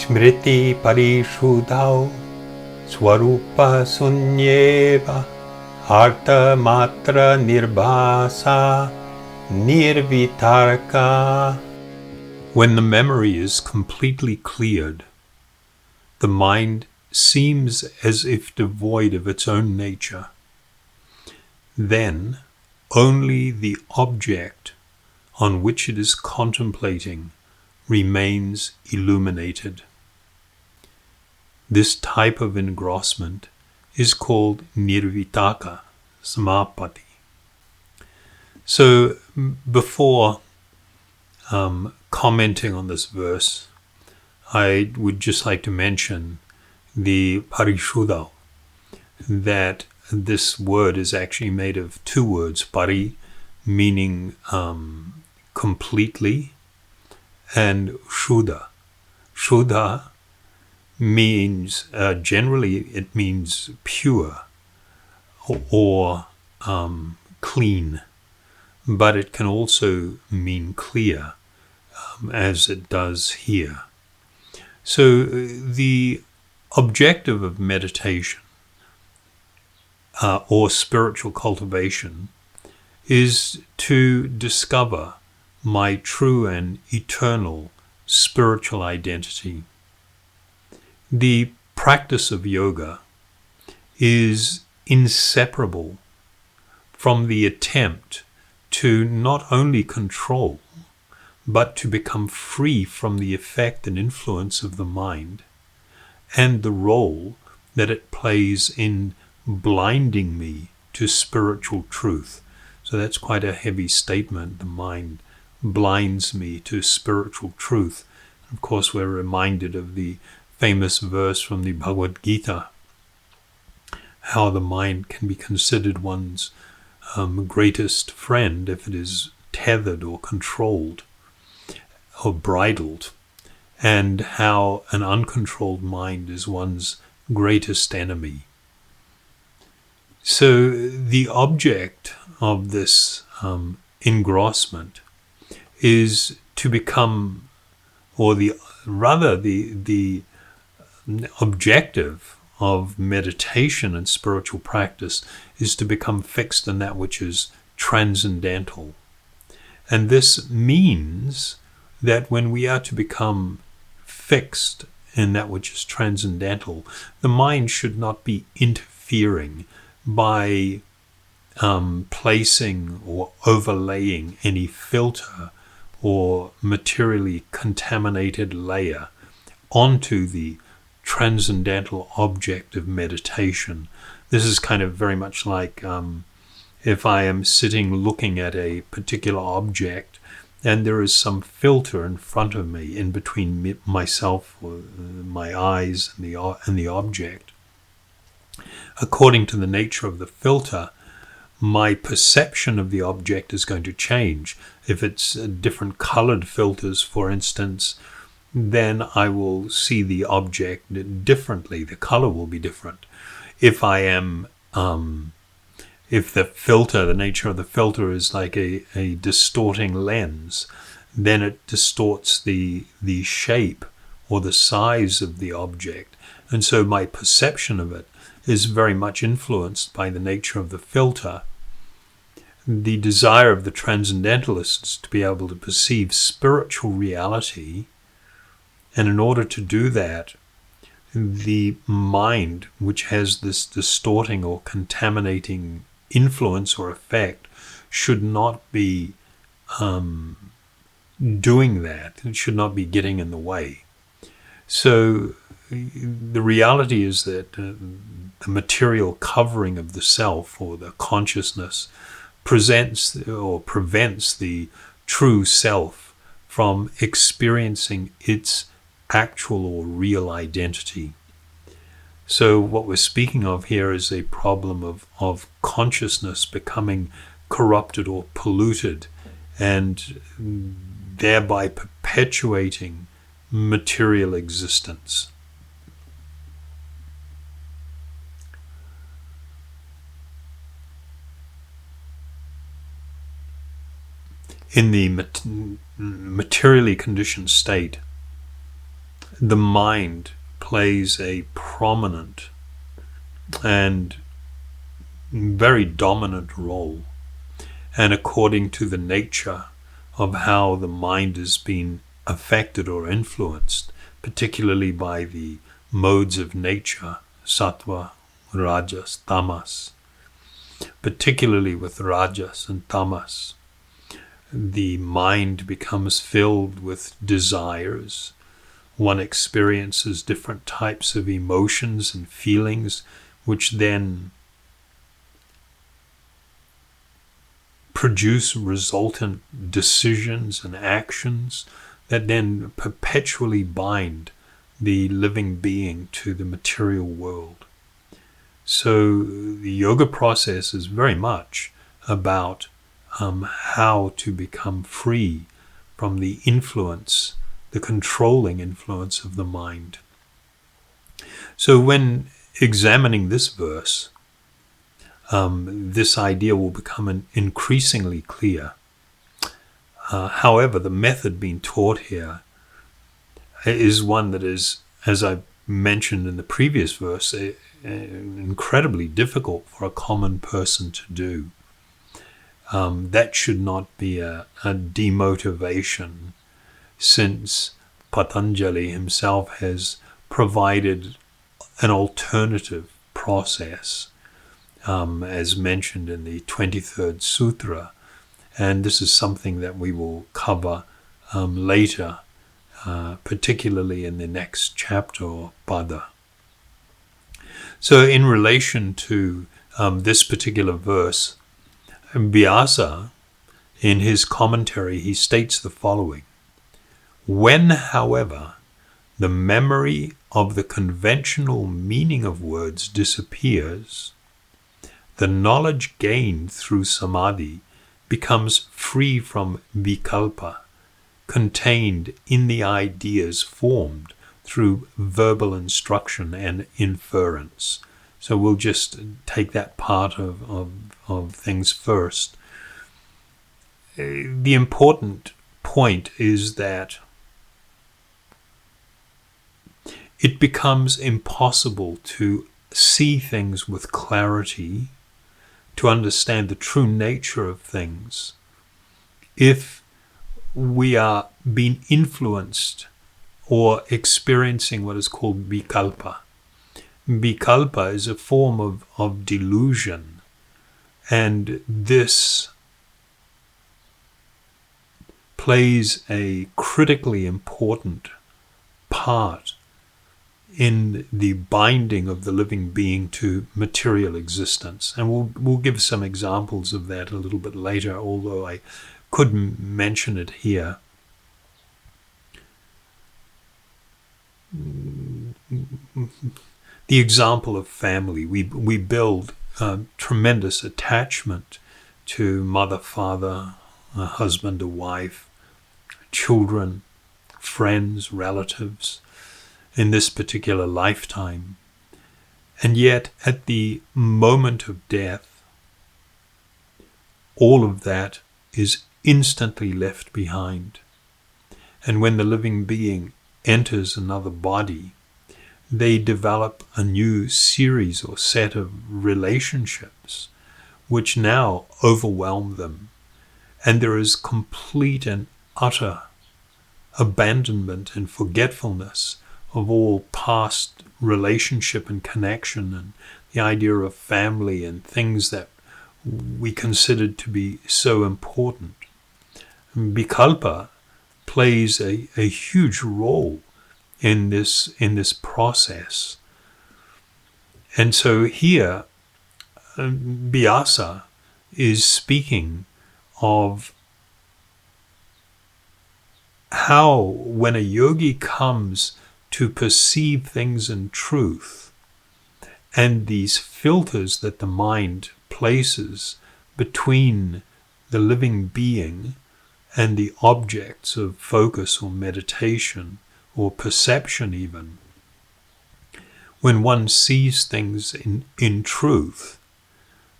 smṛti pariśuddhau svarūpa-śūnyevārtha-mātra-nirbhāsā nir-vitarkā. When the memory is completely cleared, the mind seems as if devoid of its own nature. Then only the object on which it is contemplating remains illuminated. This type of engrossment is called nirvitarkā, samāpatti. So before commenting on this verse, I would just like to mention the pariśuddhau, that this word is actually made of two words, pari, meaning completely, and shuddha. Shuddha means, generally it means pure or clean, but it can also mean clear, as it does here. So the objective of meditation or spiritual cultivation is to discover my true and eternal spiritual identity. The practice of yoga is inseparable from the attempt to not only control, but to become free from the effect and influence of the mind and the role that it plays in blinding me to spiritual truth. So that's quite a heavy statement. The mind blinds me to spiritual truth. Of course, we're reminded of the famous verse from the Bhagavad Gita, how the mind can be considered one's greatest friend if it is tethered or controlled or bridled, and how an uncontrolled mind is one's greatest enemy. So the object of this engrossment is to become, or the objective of meditation and spiritual practice is to become fixed in that which is transcendental. And this means that when we are to become fixed in that which is transcendental, the mind should not be interfering by placing or overlaying any filter or materially contaminated layer onto the transcendental object of meditation. This is kind of very much like if I am sitting looking at a particular object and there is some filter in front of me, in between myself or my eyes and the object. According to the nature of the filter, my perception of the object is going to change. If it's different colored filters, for instance, then I will see the object differently. The color will be different. If I am, if the filter, the nature of the filter is like a distorting lens, then it distorts the shape or the size of the object. And so my perception of it is very much influenced by the nature of the filter. The desire of the transcendentalist is to be able to perceive spiritual reality, and in order to do that, the mind, which has this distorting or contaminating influence or effect, should not be doing that. It should not be getting in the way. So the reality is that the material covering of the self or the consciousness presents or prevents the true self from experiencing its actual or real identity. So what we're speaking of here is a problem of consciousness becoming corrupted or polluted, and thereby perpetuating material existence. In the materially conditioned state, the mind plays a prominent and very dominant role. And according to the nature of how the mind has been affected or influenced, particularly by the modes of nature, sattva, rajas, tamas, particularly with rajas and tamas, the mind becomes filled with desires. One experiences different types of emotions and feelings, which then produce resultant decisions and actions that then perpetually bind the living being to the material world. So the yoga process is very much about how to become free from the influence, the controlling influence of the mind. So when examining this verse, this idea will become increasingly clear. However, the method being taught here is one that is, as I mentioned in the previous verse, incredibly difficult for a common person to do. That should not be a demotivation, since Patanjali himself has provided an alternative process, as mentioned in the 23rd Sutra, and this is something that we will cover later, particularly in the next chapter or pada. So in relation to this particular verse, Vyasa, in his commentary, he states the following: when, however, the memory of the conventional meaning of words disappears, the knowledge gained through samadhi becomes free from Vikalpa, contained in the ideas formed through verbal instruction and inference. So we'll just take that part of things first. The important point is that it becomes impossible to see things with clarity, to understand the true nature of things, if we are being influenced or experiencing what is called Vikalpa. Vikalpa is a form of delusion, and this plays a critically important part in the binding of the living being to material existence. And we'll give some examples of that a little bit later, although I couldn't mention it here. The example of family. We build tremendous attachment to mother, father, a husband, a wife, children, friends, relatives, in this particular lifetime. And yet, at the moment of death, all of that is instantly left behind. And when the living being enters another body, they develop a new series or set of relationships which now overwhelm them. And there is complete and utter abandonment and forgetfulness of all past relationship and connection, and the idea of family and things that we considered to be so important. Vikalpa plays a huge role in this process. And so here, Vyasa is speaking of how when a yogi comes to perceive things in truth, and these filters that the mind places between the living being and the objects of focus or meditation or perception even, when one sees things in truth,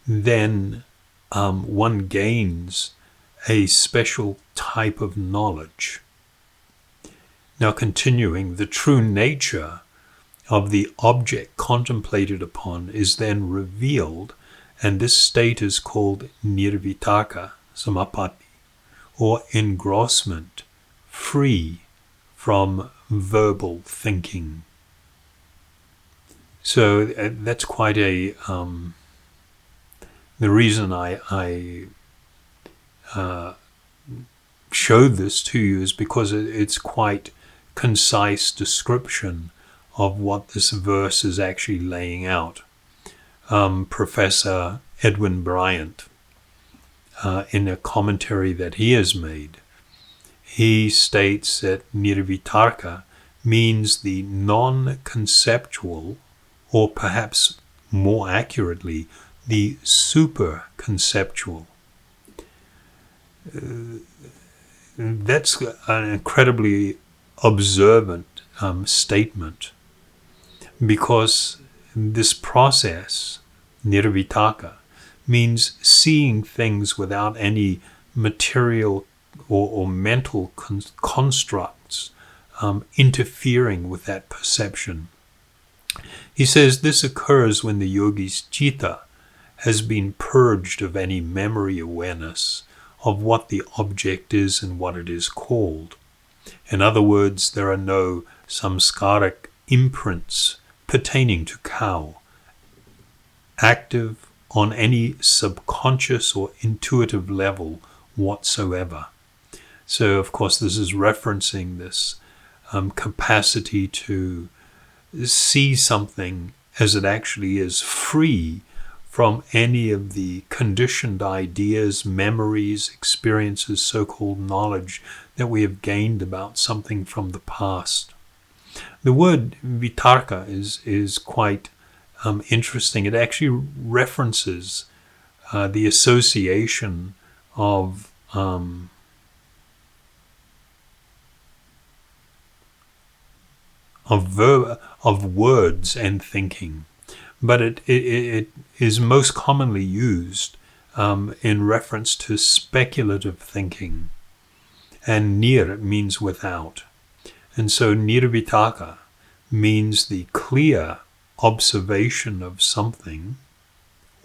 then one gains a special type of knowledge. Now continuing, the true nature of the object contemplated upon is then revealed, and this state is called nir-vitarkā, samāpatti, or engrossment, free from verbal thinking. So that's quite a... the reason I showed this to you is because it's quite concise description of what this verse is actually laying out. Professor Edwin Bryant, in a commentary that he has made, he states that nirvitarka means the non-conceptual, or perhaps more accurately, the super-conceptual. That's an incredibly observant statement, because this process, nirvitarka, means seeing things without any material or mental constructs interfering with that perception. He says this occurs when the yogi's citta has been purged of any memory awareness of what the object is and what it is called. In other words, there are no samskaric imprints pertaining to cow, active on any subconscious or intuitive level whatsoever. So, of course, this is referencing this capacity to see something as it actually is, free from any of the conditioned ideas, memories, experiences, so-called knowledge that we have gained about something from the past. The word vitarka is quite interesting. It actually references the association of words and thinking, but it is most commonly used in reference to speculative thinking, and nir means without, and so nirvitarka means the clear observation of something,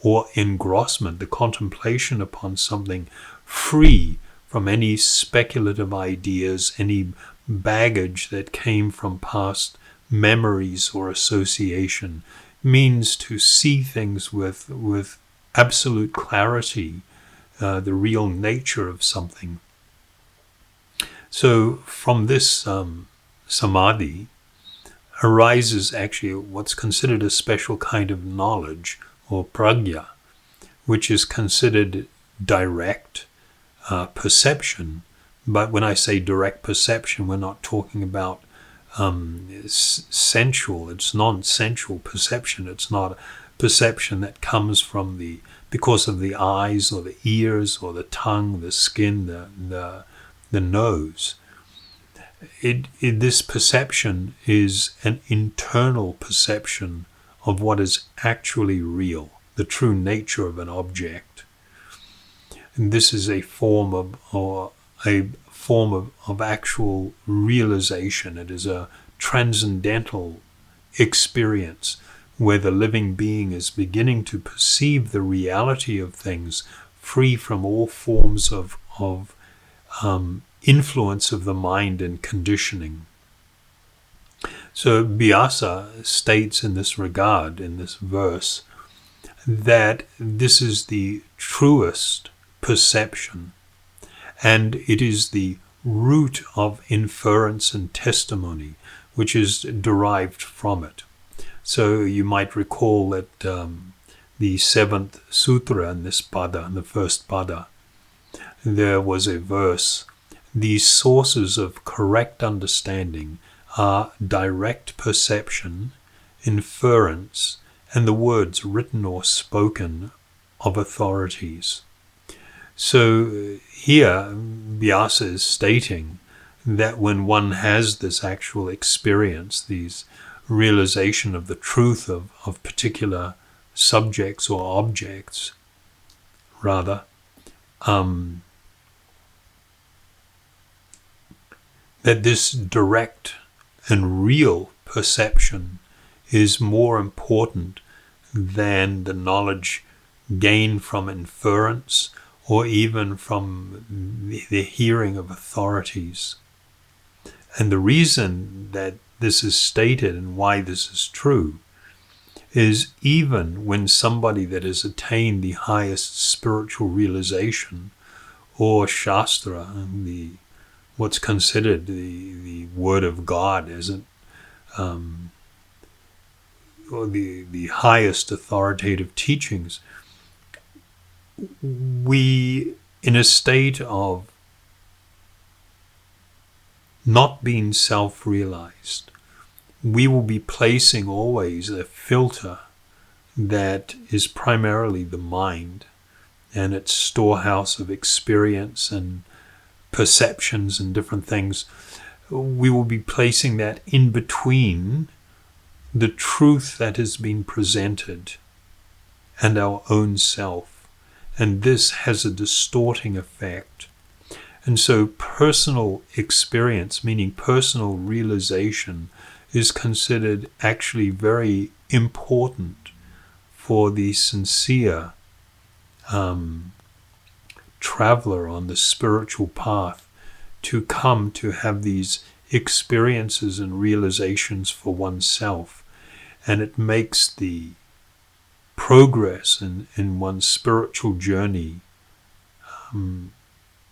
or engrossment, the contemplation upon something, free from any speculative ideas, any baggage that came from past memories or association. Means to see things with absolute clarity, the real nature of something. So from this samadhi arises actually what's considered a special kind of knowledge, or prajna, which is considered direct perception. But when I say direct perception, we're not talking about sensual. It's non-sensual perception. It's not a perception that comes from because of the eyes or the ears or the tongue, the skin, the nose. This perception is an internal perception of what is actually real, the true nature of an object. And this is a form of actual realization. It is a transcendental experience where the living being is beginning to perceive the reality of things, free from all forms of influence of the mind and conditioning. So Vyasa states in this regard, in this verse, that this is the truest perception, and it is the root of inference and testimony which is derived from it. So you might recall that the seventh sutra in this pada, in the first pada, there was a verse: these sources of correct understanding are direct perception, inference, and the words written or spoken of authorities. So here Vyasa is stating that when one has this actual experience, these realization of the truth of particular subjects or objects, rather, that this direct and real perception is more important than the knowledge gained from inference or even from the hearing of authorities. And the reason that this is stated and why this is true is even when somebody that has attained the highest spiritual realization, or Shastra, what's considered the word of God, or the highest authoritative teachings, we, in a state of not being self-realized, we will be placing always a filter that is primarily the mind and its storehouse of experience and perceptions and different things. We will be placing that in between the truth that has been presented and our own self. And this has a distorting effect. And so personal experience, meaning personal realization, is considered actually very important for the sincere traveler on the spiritual path to come to have these experiences and realizations for oneself. And it makes the progress in one's spiritual journey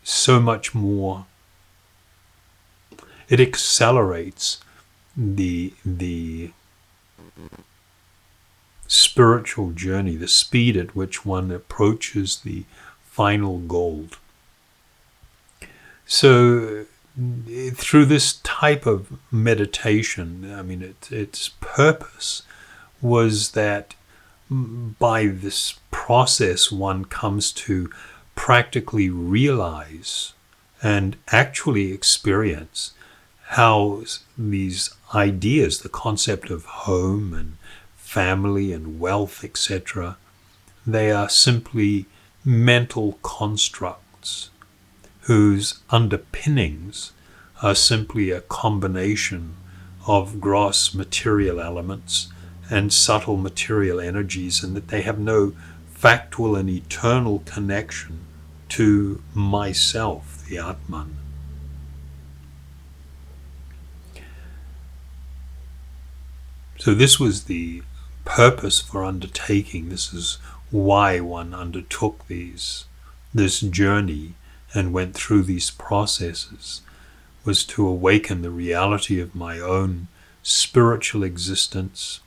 so much more. It accelerates the spiritual journey, the speed at which one approaches the final goal. So through this type of meditation, I mean, its purpose was that by this process one comes to practically realize and actually experience how these ideas, the concept of home and family and wealth, etc., they are simply mental constructs whose underpinnings are simply a combination of gross material elements and subtle material energies, and that they have no factual and eternal connection to myself, the Atman. So this was the purpose for undertaking. This is why one undertook this journey and went through these processes, was to awaken the reality of my own spiritual existence,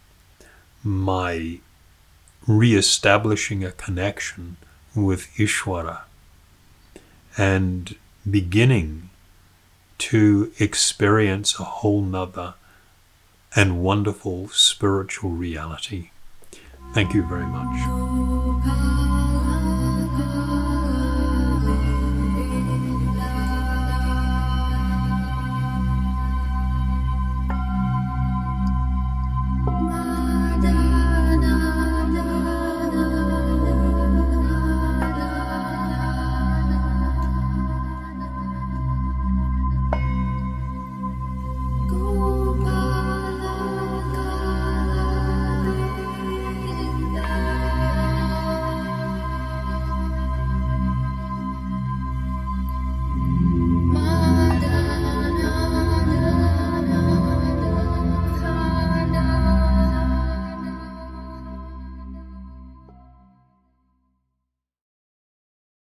my re-establishing a connection with Ishvara, and beginning to experience a whole nother and wonderful spiritual reality. Thank you very much.